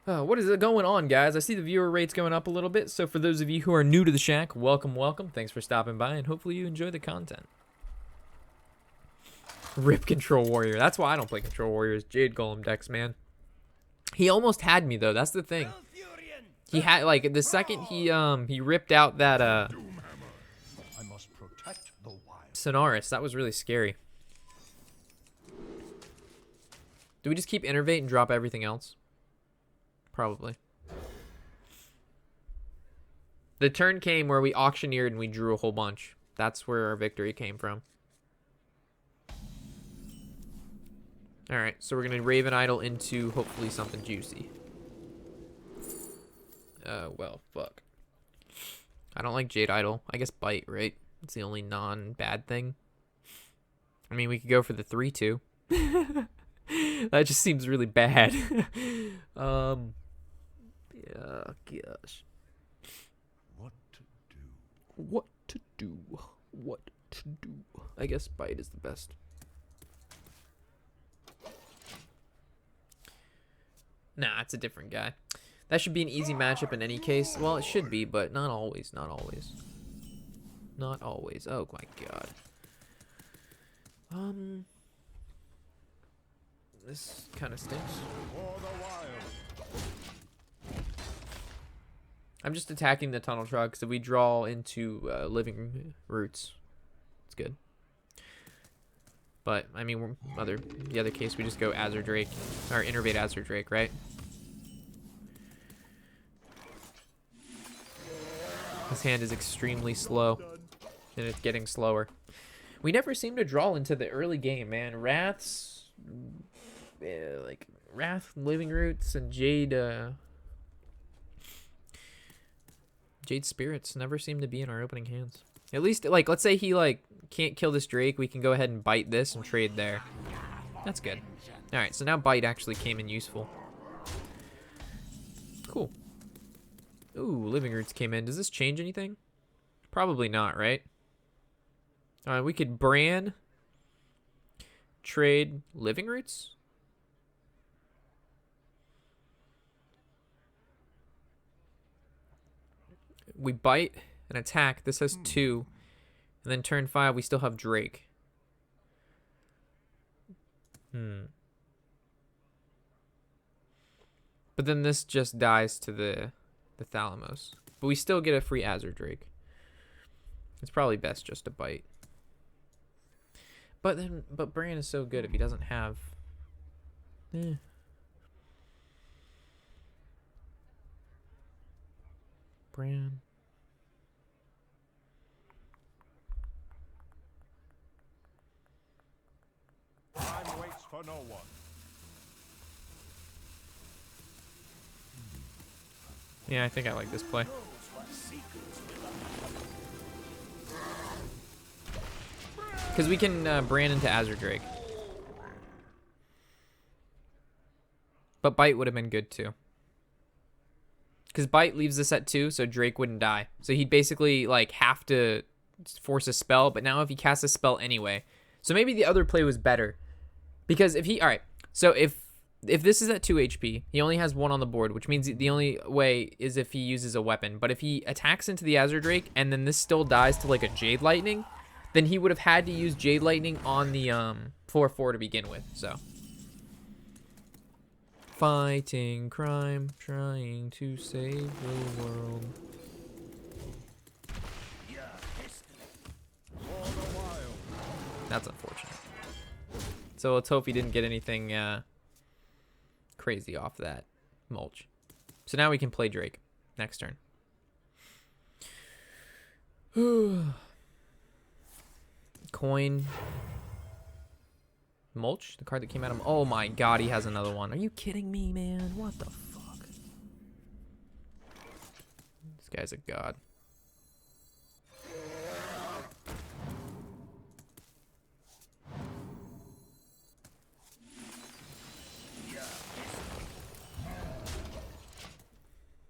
What is going on, guys? I see the viewer rates going up a little bit, so for those of you who are new to the shack, welcome, welcome. Thanks for stopping by, and hopefully you enjoy the content. Rip Control Warrior. That's why I don't play Control Warriors. Jade Golem decks, man. He almost had me, though. That's the thing. He had, like, the second he ripped out that, Sonaris, that was really scary. Do we just keep Innervate and drop everything else? Probably. The turn came where we auctioneered and we drew a whole bunch. That's where our victory came from. Alright, so we're going to Raven Idol into hopefully something juicy. Well, fuck. I don't like Jade Idol. I guess Bite, right? It's the only non-bad thing. I mean, we could go for the 3-2. That just seems really bad. Yeah, gosh. What to do? What to do? I guess Bite is the best. Nah, it's a different guy. That should be an easy matchup in any case. Well, it should be, but not always. Not always. Not always. Oh my god. This kind of stinks. I'm just attacking the tunnel truck because if we draw into living roots, it's good. But I mean, the other case we just go Azure Drake or Innervate Azure Drake, right? This hand is extremely slow, and it's getting slower. We never seem to draw into the early game, man. Wraths, like Wrath, Living Roots, and Jade. Jade Spirits never seem to be in our opening hands. At least, like, let's say he, like, can't kill this Drake. We can go ahead and bite this and trade there. That's good. Alright, so now bite actually came in useful. Cool. Ooh, Living Roots came in. Does this change anything? Probably not, right? We could Bran, trade Living Roots. We bite and attack. This has 2. And then turn 5, we still have Drake. But then this just dies to the Thalamus. But we still get a free Azure Drake. It's probably best just to bite. But Bran is so good if he doesn't have... Bran. Time waits for no one. Yeah, I think I like this play. Because we can Bran into Azure Drake. But Bite would have been good too. Because Bite leaves this at 2, so Drake wouldn't die. So he'd basically like have to force a spell, but now if he casts a spell anyway. So maybe the other play was better. Because if he... Alright, so if this is at 2 HP, he only has 1 on the board, which means the only way is if he uses a weapon. But if he attacks into the Azure Drake, and then this still dies to like a Jade Lightning, then he would have had to use Jade Lightning on the 4/4 to begin with, so... Fighting crime, trying to save the world. That's unfortunate. So let's hope he didn't get anything crazy off that mulch. So now we can play Drake next turn. Coin. Mulch, the card that came out of him. Oh my god, he has another one. Are you kidding me, man? What the fuck? This guy's a god.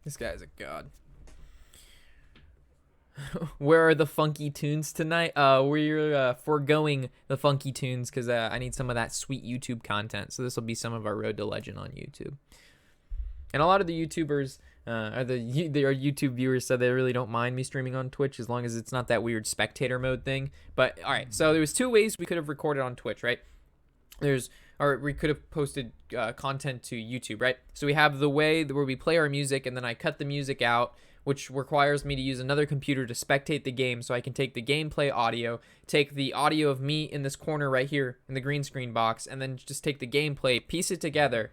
This guy's a god. Where are the funky tunes tonight? We're foregoing the funky tunes because I need some of that sweet YouTube content. So this will be some of our Road to Legend on YouTube. And a lot of the YouTubers, our YouTube viewers said they really don't mind me streaming on Twitch as long as it's not that weird spectator mode thing. But all right, so there was 2 ways we could have recorded on Twitch, right? Or we could have posted content to YouTube, right? So we have the way where we play our music and then I cut the music out, which requires me to use another computer to spectate the game so I can take the gameplay audio, take the audio of me in this corner right here in the green screen box, and then just take the gameplay, piece it together,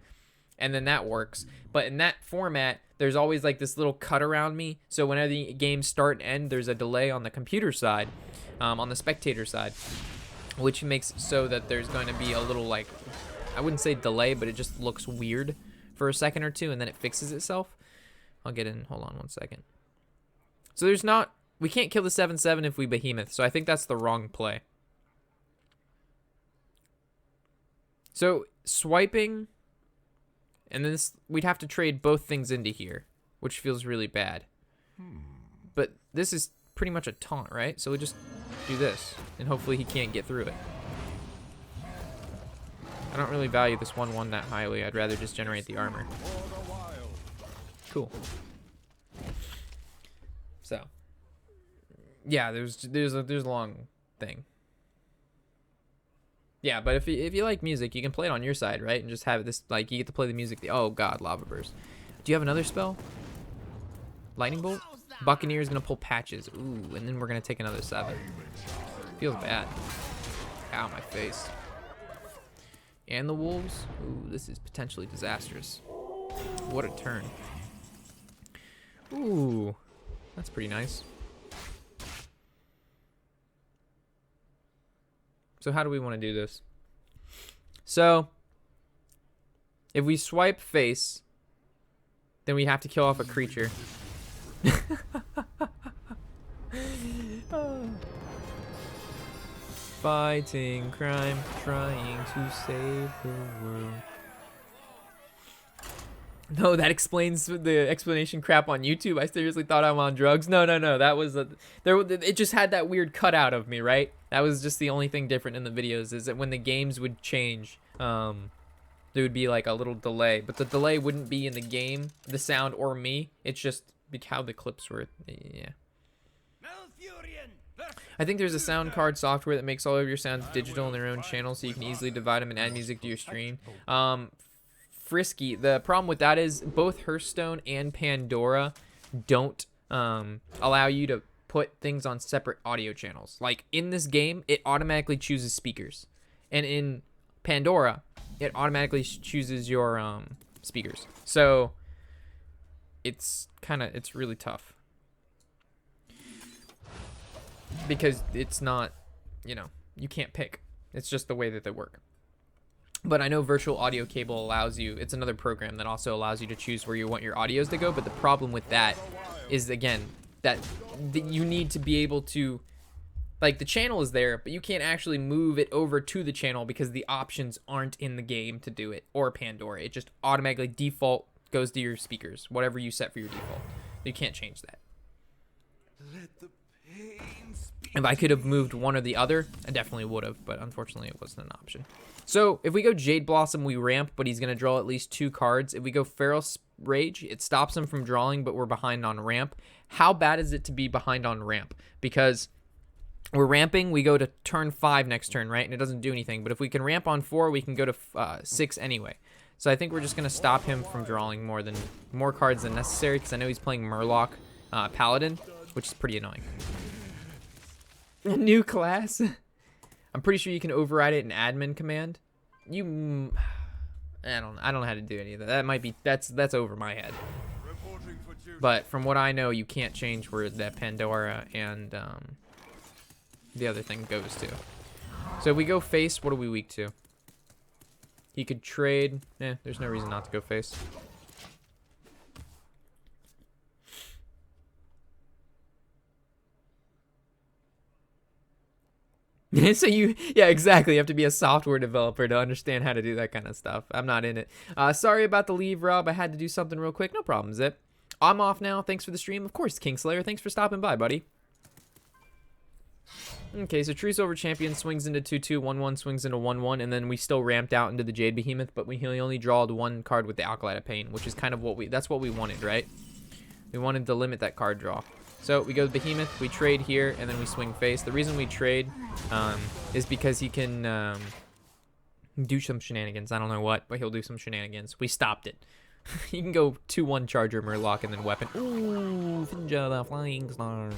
and then that works. But in that format, there's always like this little cut around me, so whenever the games start and end, there's a delay on the computer side, on the spectator side, which makes so that there's going to be a little, like, I wouldn't say delay, but it just looks weird for a second or two, and then it fixes itself. I'll get in. Hold on one second. So there's not... We can't kill the 7/7 if we behemoth, so I think that's the wrong play. So swiping... And then we'd have to trade both things into here, which feels really bad. But this is pretty much a taunt, right? So we just do this, and hopefully he can't get through it. I don't really value this 1/1 that highly. I'd rather just generate the armor. Cool. So, yeah, there's a long thing. Yeah, but if you like music, you can play it on your side, right? And just have this, like, you get to play the music. Oh God, lava burst. Do you have another spell? Lightning bolt. Buccaneer is gonna pull patches. Ooh, and then we're gonna take another 7. Feels bad. Ow, my face. And the wolves. Ooh, this is potentially disastrous. What a turn. Ooh, that's pretty nice. So how do we want to do this? So, if we swipe face, then we have to kill off a creature. Fighting crime, trying to save the world. No, that explains the explanation crap on YouTube. I seriously thought I'm on drugs. No. That was it just had that weird cutout of me, right? That was just the only thing different in the videos, is that when the games would change, there would be like a little delay, but the delay wouldn't be in the game, the sound, or me. It's just how the clips were. Yeah. I think there's a sound card software that makes all of your sounds digital in their own channel, so you can easily divide them and add music to your stream. Frisky. The problem with that is both Hearthstone and Pandora don't allow you to put things on separate audio channels. Like in this game, it automatically chooses speakers, and in Pandora, it automatically chooses your speakers. So it's really tough because it's not, you can't pick. It's just the way that they work. But I know Virtual Audio Cable allows you, it's another program that also allows you to choose where you want your audios to go. But the problem with that is, again, that you need to be able to, like, the channel is there, but you can't actually move it over to the channel because the options aren't in the game to do it, or Pandora. It just automatically default goes to your speakers, whatever you set for your default. You can't change that. If I could have moved one or the other, I definitely would have, but unfortunately it wasn't an option. So if we go Jade Blossom, we ramp, but he's going to draw at least 2 cards. If we go Feral Rage, it stops him from drawing, but we're behind on ramp. How bad is it to be behind on ramp? Because we're ramping, we go to turn 5 next turn, right? And it doesn't do anything. But if we can ramp on 4, we can go to 6 anyway. So I think we're just going to stop him from drawing more cards than necessary, because I know he's playing Murloc Paladin, which is pretty annoying. A new class? I'm pretty sure you can override it in admin command. I don't know how to do any of that. That might be, that's over my head. But from what I know, you can't change where that Pandora and the other thing goes to. So if we go face, what are we weak to? He could trade. There's no reason not to go face. So yeah, exactly. You have to be a software developer to understand how to do that kind of stuff. I'm not in it. Sorry about the leave, Rob. I had to do something real quick. No problem, Zip. I'm off now. Thanks for the stream. Of course, Kingslayer. Thanks for stopping by, buddy. Okay, so True Silver Champion swings into 2/2, 1/1 swings into 1/1, and then we still ramped out into the Jade Behemoth, but we only drawed one card with the Acolyte of Pain, which is kind of that's what we wanted, right? We wanted to limit that card draw. So we go to Behemoth, we trade here, and then we swing face. The reason we trade is because he can do some shenanigans. I don't know what, but he'll do some shenanigans. We stopped it. He can go 2/1 Charger, Murloc, and then weapon. Ooh, Finja the Flying Star.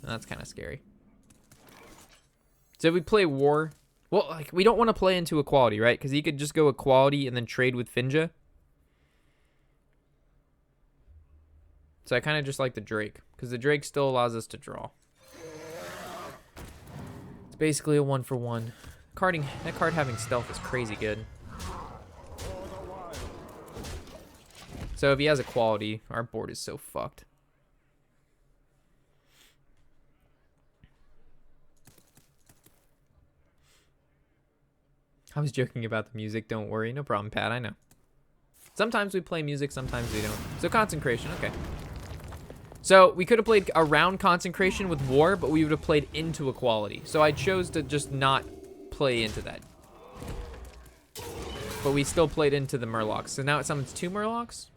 That's kind of scary. So if we play War, well, like we don't want to play into Equality, right? Because he could just go Equality and then trade with Finja. So I kind of just like the Drake, because the Drake still allows us to draw. It's basically a 1-for-1. That card having stealth is crazy good. So if he has Equality, our board is so fucked. I was joking about the music. Don't worry. No problem, Pat. I know. Sometimes we play music, sometimes we don't. So Consecration. Okay. So we could have played around Consecration with War, but we would have played into Equality. So I chose to just not play into that. But we still played into the Murlocs. So now it summons 2 Murlocs.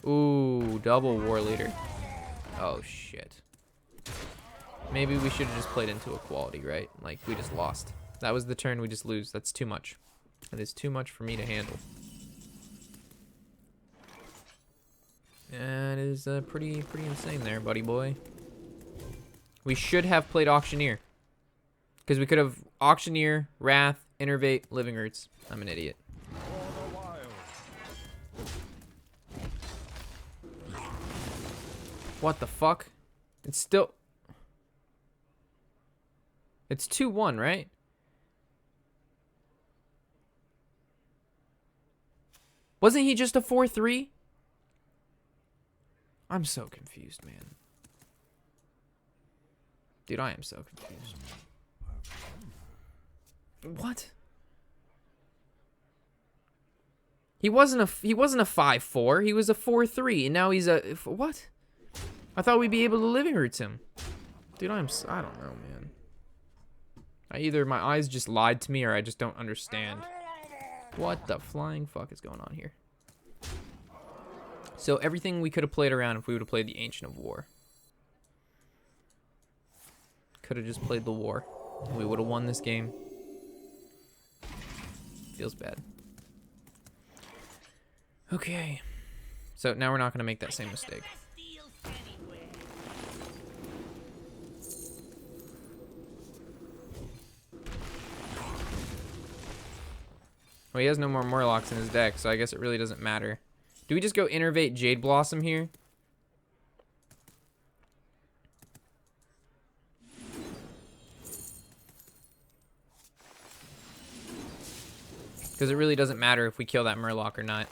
Ooh, double War Leader. Oh, shit. Maybe we should have just played into Equality, right? Like, we just lost. That was the turn we just lose. That's too much. That is too much for me to handle. That is pretty insane there, buddy boy. We should have played Auctioneer. Because we could have Auctioneer, Wrath, Innervate, Living Roots. I'm an idiot. What the fuck? It's still... It's 2/1, right? Wasn't he just a 4/3? I'm so confused, man. Dude, I am so confused. What? He wasn't a 5/4. He was a 4/3, and now he's a what? I thought we'd be able to Living Roots him. Dude, I don't know, man. Either my eyes just lied to me, or I just don't understand. What the flying fuck is going on here? So everything we could have played around if we would have played the Ancient of War. Could have just played the War. We would have won this game. Feels bad. Okay. So now we're not going to make that same mistake. Well, he has no more Murlocs in his deck, so I guess it really doesn't matter. Do we just go Innervate Jade Blossom here? Because it really doesn't matter if we kill that Murloc or not.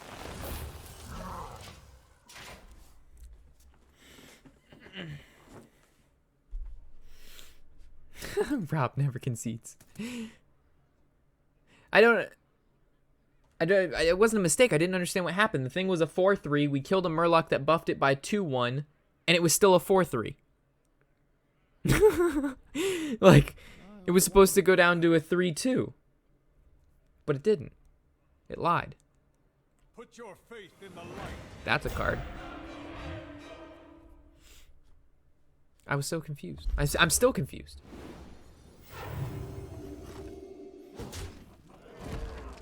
Rob never concedes. It wasn't a mistake. I didn't understand what happened. The thing was a 4/3. We killed a Murloc that buffed it by 2/1, and it was still a 4/3. Like, it was supposed to go down to a 3/2. But it didn't. It lied. Put your faith in the light. That's a card. I was so confused. I'm still confused.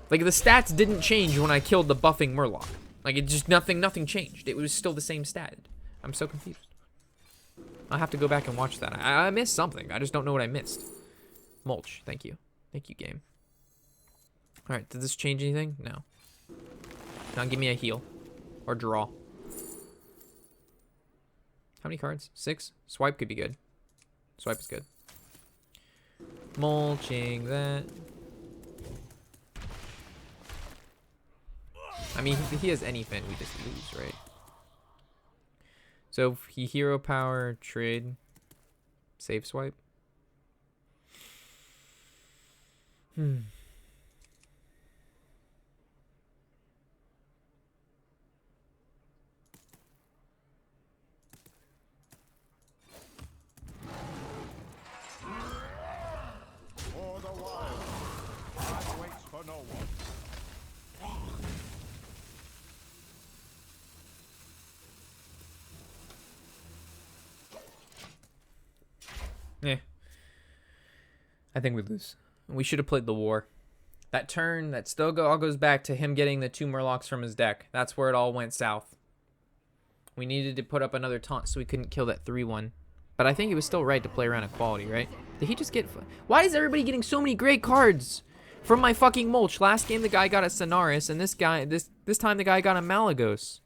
Like, the stats didn't change when I killed the buffing Murloc. Like, it just, nothing changed. It was still the same stat. I'm so confused. I'll have to go back and watch that. I missed something. I just don't know what I missed. Mulch, thank you. Thank you, game. Alright, did this change anything? No. Now give me a heal. Or draw. How many cards? 6? Swipe could be good. Swipe is good. Mulching that. I mean, if he has any fin, we just lose, right? So if he hero power, trade, save swipe. Yeah. I think we lose. We should have played the war. That turn, that still all goes back to him getting the 2 Murlocs from his deck. That's where it all went south. We needed to put up another taunt so we couldn't kill that 3-1. But I think he was still right to play around equality, right? Did he just get... Why is everybody getting so many great cards from my fucking mulch? Last game the guy got a Sonaris, and this time the guy got a Malagos.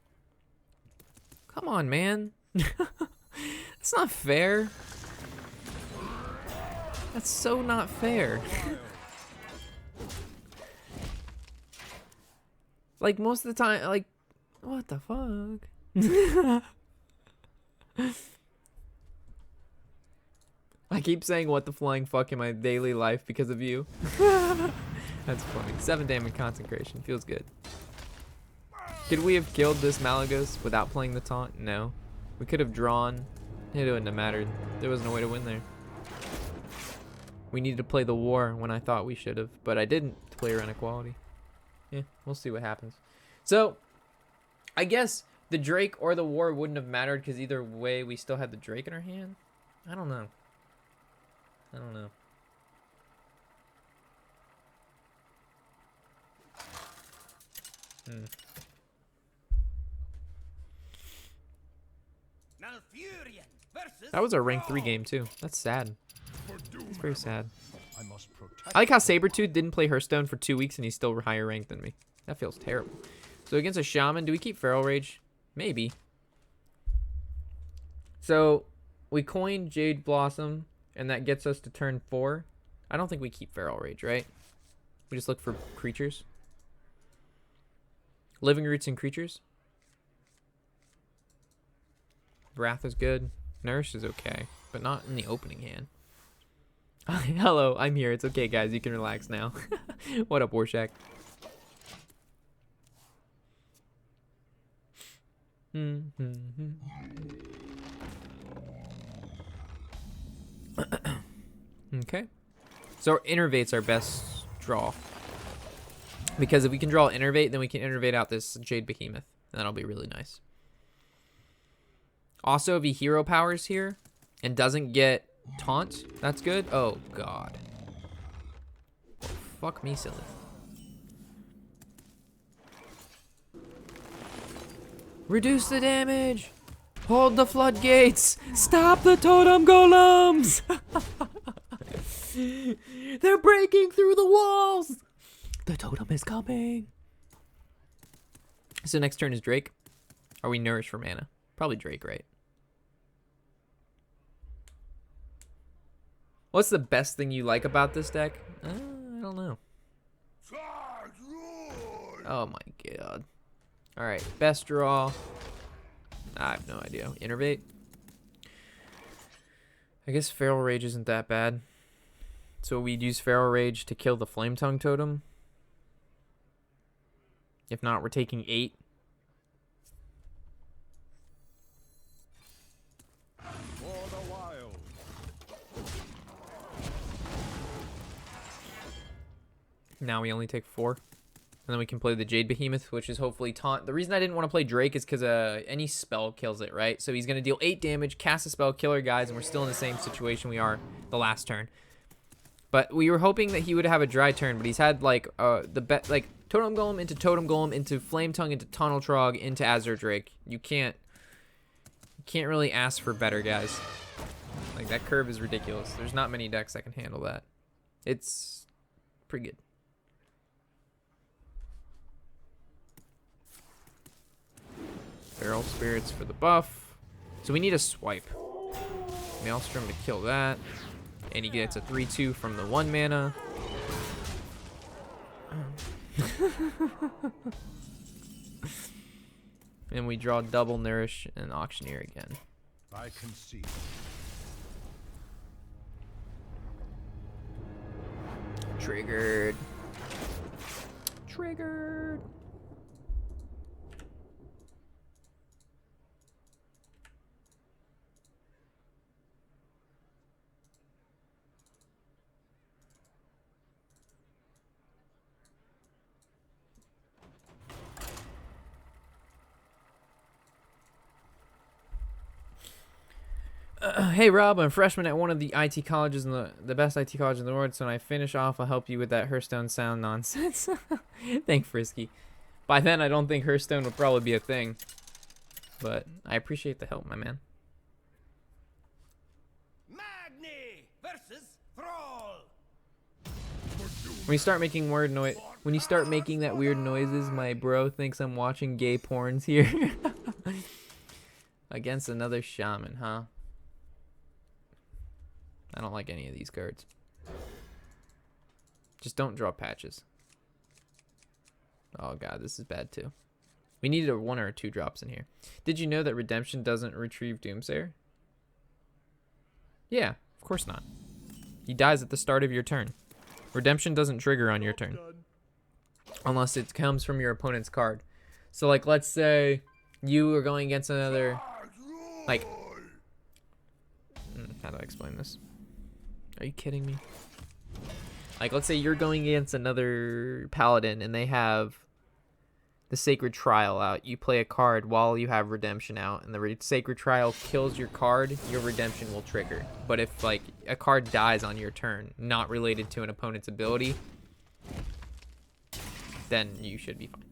Come on, man. That's not fair. That's so not fair. Like, most of the time, like, what the fuck? I keep saying what the flying fuck in my daily life because of you. That's funny. 7 damage concentration. Feels good. Could we have killed this Malagos without playing the taunt? No. We could have drawn. It wouldn't have mattered. There was no way to win there. We needed to play the war when I thought we should have, but I didn't to play around equality. Yeah, we'll see what happens. So, I guess the Drake or the war wouldn't have mattered because either way we still had the Drake in our hand. I don't know. I don't know. That was a rank 3 game too. That's sad. That's very sad. I like how Sabretooth didn't play Hearthstone for 2 weeks and he's still higher ranked than me. That feels terrible. So against a Shaman, do we keep Feral Rage? Maybe. So we coined Jade Blossom and that gets us to turn 4. I don't think we keep Feral Rage, right? We just look for creatures. Living Roots and creatures. Wrath is good. Nourish is okay, but not in the opening hand. Hello, I'm here. It's okay, guys. You can relax now. What up, Warshack? Okay. So Innervate's our best draw. Because if we can draw Innervate, then we can Innervate out this Jade Behemoth. And that'll be really nice. Also, if he hero powers here and doesn't get taunt, that's good. Oh, God. Oh, fuck me, silly. Reduce the damage. Hold the floodgates. Stop the totem golems. They're breaking through the walls. The totem is coming. So next turn is Drake. Are we nourished for mana? Probably Drake, right? What's the best thing you like about this deck? I don't know. Oh my god. Alright, best draw. I have no idea. Innervate? I guess Feral Rage isn't that bad. So we'd use Feral Rage to kill the Flame Tongue Totem. If not, we're taking 8. Now we only take 4. And then we can play the Jade Behemoth, which is hopefully taunt. The reason I didn't want to play Drake is because any spell kills it, right? So he's going to deal 8 damage, cast a spell, kill our guys, and we're still in the same situation we are the last turn. But we were hoping that he would have a dry turn, but he's had like like Totem Golem into Flame Tongue into Tunnel Trog into Azure Drake. You can't really ask for better, guys. Like that curve is ridiculous. There's not many decks that can handle that. It's pretty good. Feral Spirits for the buff. So we need a swipe. Maelstrom to kill that. And he gets a 3-2 from the 1 mana. And we draw double Nourish and Auctioneer again. I can see. Triggered. Triggered. Hey Rob, I'm a freshman at one of the IT colleges in the best IT college in the world. So when I finish off, I'll help you with that Hearthstone sound nonsense. Thank Frisky. By then, I don't think Hearthstone would probably be a thing, but I appreciate the help, my man. Magni versus Thrall. When you start making that weird noises, my bro thinks I'm watching gay porns here. Against another shaman, huh? I don't like any of these cards. Just don't draw patches. Oh god, this is bad too. We needed a 1 or a 2 drops in here. Did you know that Redemption doesn't retrieve Doomsayer? Yeah, of course not. He dies at the start of your turn. Redemption doesn't trigger on your turn. Unless it comes from your opponent's card. So like, let's say you are going against another, like, how do I explain this? Are you kidding me? Like, let's say you're going against another paladin and they have the Sacred Trial out. You play a card while you have Redemption out, and the Sacred Trial kills your card, your Redemption will trigger. But if, like, a card dies on your turn, not related to an opponent's ability, then you should be fine.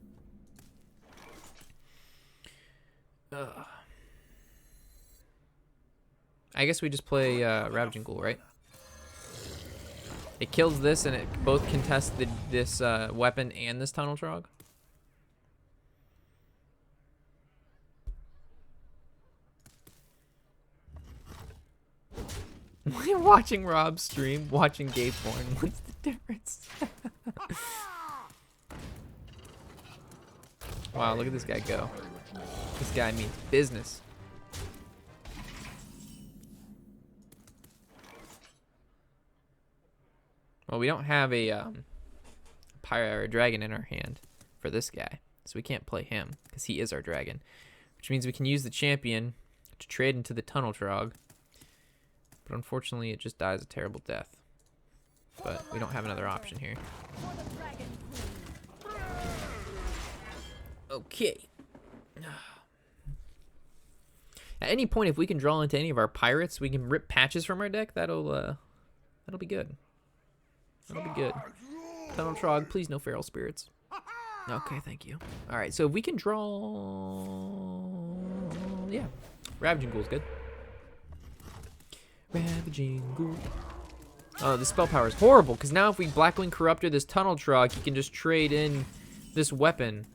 Ugh. I guess we just play Ravaging Ghoul, right? It kills this, and it both contests this weapon and this Tunnel Trog. We're watching Rob stream, watching gay porn. What's the difference? Wow, look at this guy go. This guy means business. Well, we don't have a pirate or a dragon in our hand for this guy, so we can't play him because he is our dragon, which means we can use the champion to trade into the Tunnel Trog. But unfortunately, it just dies a terrible death. But we don't have another option here. Okay. At any point, if we can draw into any of our pirates, we can rip patches from our deck. That'll be good. That'll be good. Tunnel Trog, please no feral spirits. Okay, thank you. All right, so if we can draw, yeah, Ravaging Ghoul's good. Ravaging Ghoul. Oh, the spell power is horrible, because now if we Blackwing Corruptor this Tunnel Trog, you can just trade in this weapon.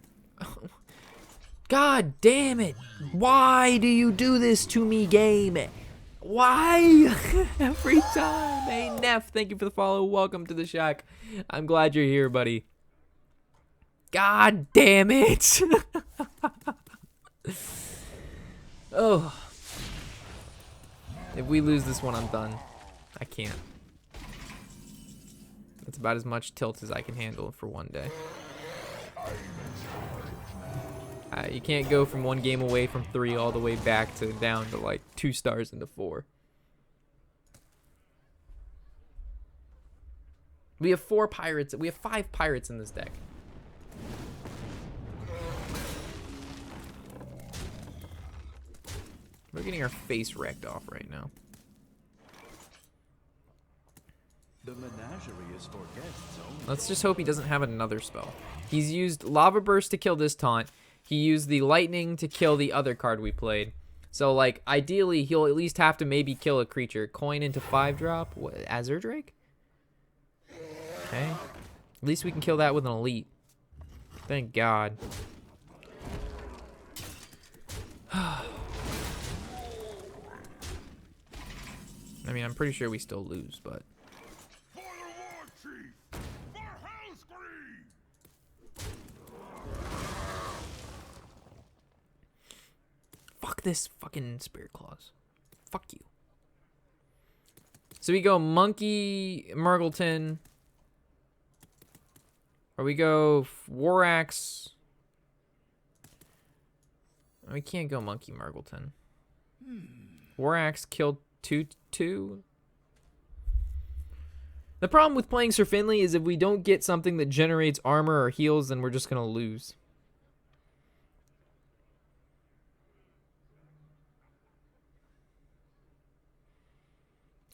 God damn it! Why do you do this to me, game? Why? Every time. Hey, Neff, thank you for the follow. Welcome to the shack. I'm glad you're here, buddy. God damn it! Oh. If we lose this one, I'm done. I can't. That's about as much tilt as I can handle for one day. You can't go from one game away from 3 all the way back to down to like 2 stars into 4. We have 4 pirates. We have 5 pirates in this deck. We're getting our face wrecked off right now. The menagerie is for guests only. Let's just hope he doesn't have another spell. He's used Lava Burst to kill this taunt. He used the Lightning to kill the other card we played. So, like, ideally, he'll at least have to maybe kill a creature. Coin into 5-drop? What, Azure Drake? Okay. At least we can kill that with an Elite. Thank God. I mean, I'm pretty sure we still lose, but... Fuck this fucking Spirit Claws. Fuck you. So we go Monkey Murgleton. Or we go War Axe. We can't go Monkey Murgleton. War Axe killed 2/2. The problem with playing Sir Finley is if we don't get something that generates armor or heals, then we're just gonna lose.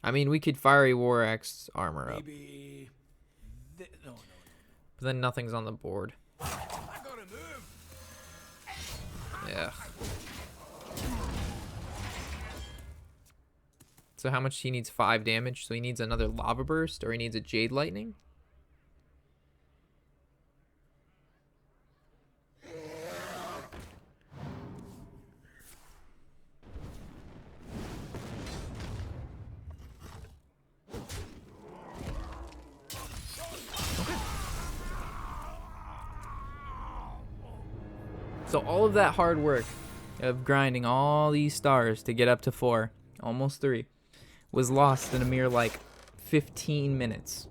I mean, we could Fiery War Axe armor up, Maybe. No. but then nothing's on the board. I gotta move. Yeah. So how much he needs? 5 damage. So he needs another Lava Burst, or he needs a Jade Lightning. So all of that hard work of grinding all these stars to get up to 4, almost 3, was lost in a mere like 15 minutes.